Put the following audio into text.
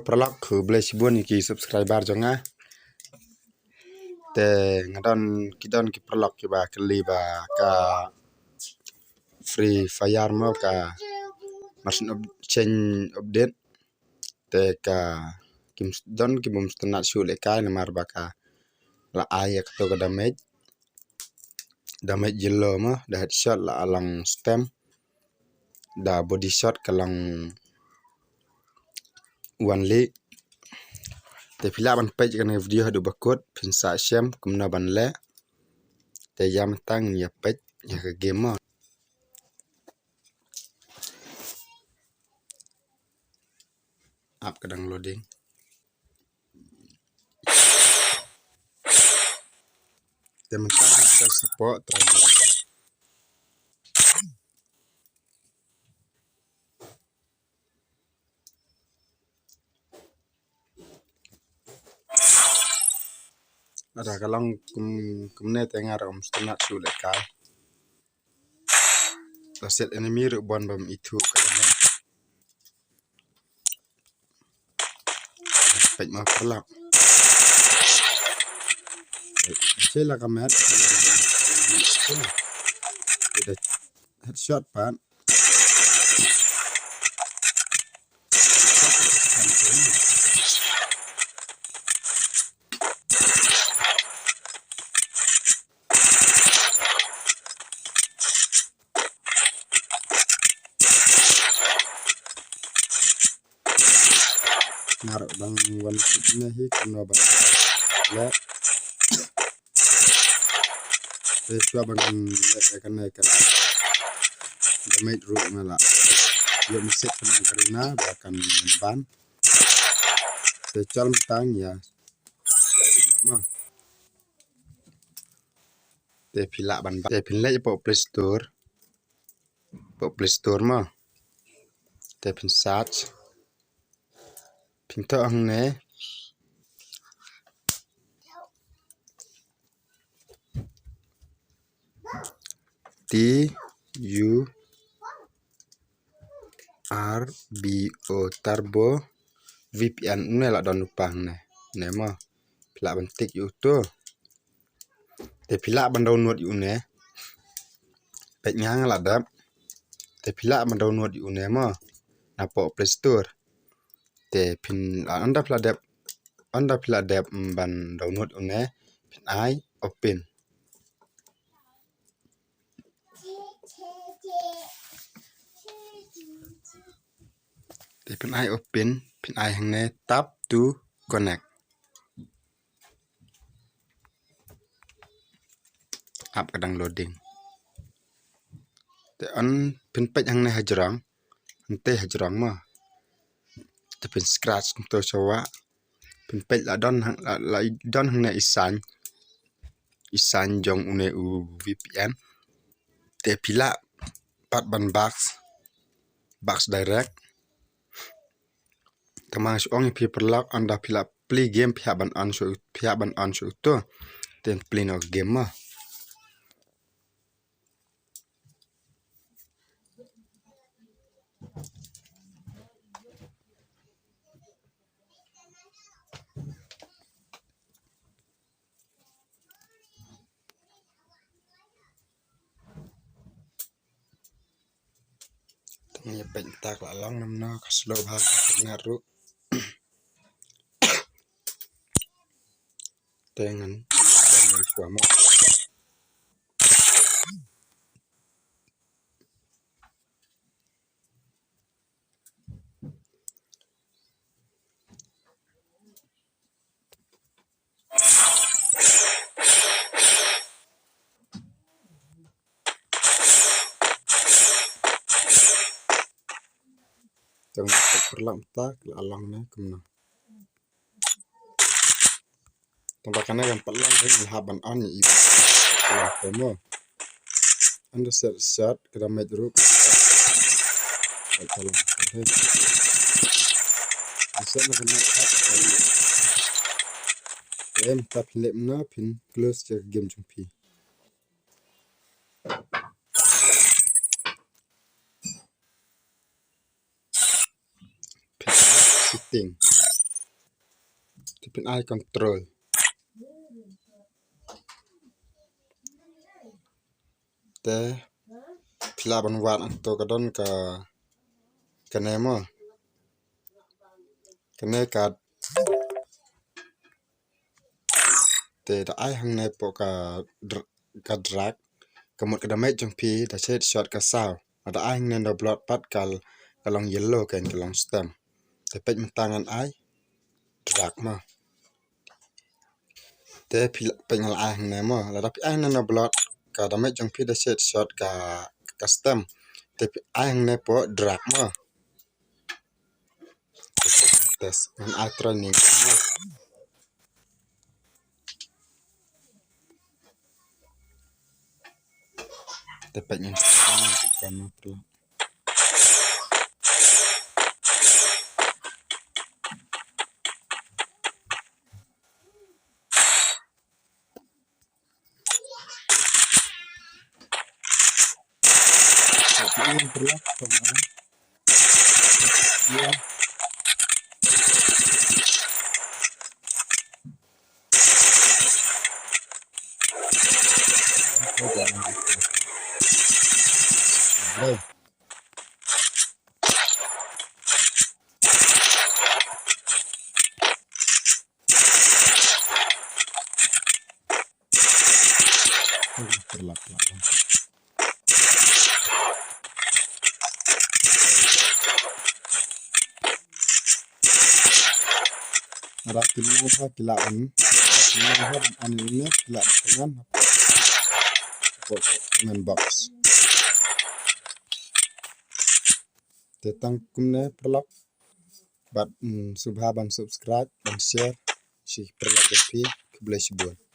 perlak ke boleh sibun ki subscriber jonga te ngadon kidon ki perlak ki ba kali ba ka free fire mo ka masin change update te ka kim don ki bum stanat shule ka na mar ba ka la ayak to ka damage yellow mo da headshot la alang stem da body shot kalang one leg te pila ban page kan video hadu bakut pinsa syam kumna ban le te jam tang ya page ya ke game mo app kadang loading te mentang kita support terus ada kalang kumne tengar om stanat shule ka set enemy ru bon bam itu kadang page ma perlak Cela kamet headshot pan naruh bang wan sitnya hi kuno bang le Teswa bang akan naik damage root mala yo misek karena bahkan ban tecal tang ya mah te pila ban te pinle po play store mah te pin search pinto ang ne TURBO turbo VPN ne la don upang ne mah pila ban tik yu to te pila ban download yu ne pet nyang la dap te pila ban download yu ne mah na po play store te pin anda pila dap ban download yu ne pin ai open te pin ai open pin ai hang ne tap to connect app kadang loading te on pin page hang ne hajrang ante hajrang mah te pin scratch to chawa pin page la don hang ne isan jong une u VPN te pila pat ban box direct kamang ong pi perlak anda pila play game pihak ban on so to ten play no game mah ni pentak la long nam no ka slow ha ngaru tengan suama tong perlam tak la long ne kumna tambahkan yang perlam ini haban on i komo anda set kada met ru kalau bisa nak em tap lep na pin close check game jumpi setting Tipin ai control. Te pila ban wat to kadon ka nemo. Kene ka te da ai hang ne po ka drag kamut ka damage jong pi da set shot ka sao. Ada ai hang ne do blood pat kalong yellow kan kalong stem. Te pej tangan ai drag ma. Te pila pengal ai hang ne mo. La tapi ai hang ne blood ka damage jong pi da set shot ka stem. Te ai hang ne po drag ma. Tes man ai training. Tepat yang sama bukan perlu. Tapi yang perlu sama. Ya. Baik. Terlalu. Ada kilaan ini kilaan dengan comment box. Tetang kumne perlu bat subscribe dan share si perlu lebih ke boleh sebuah.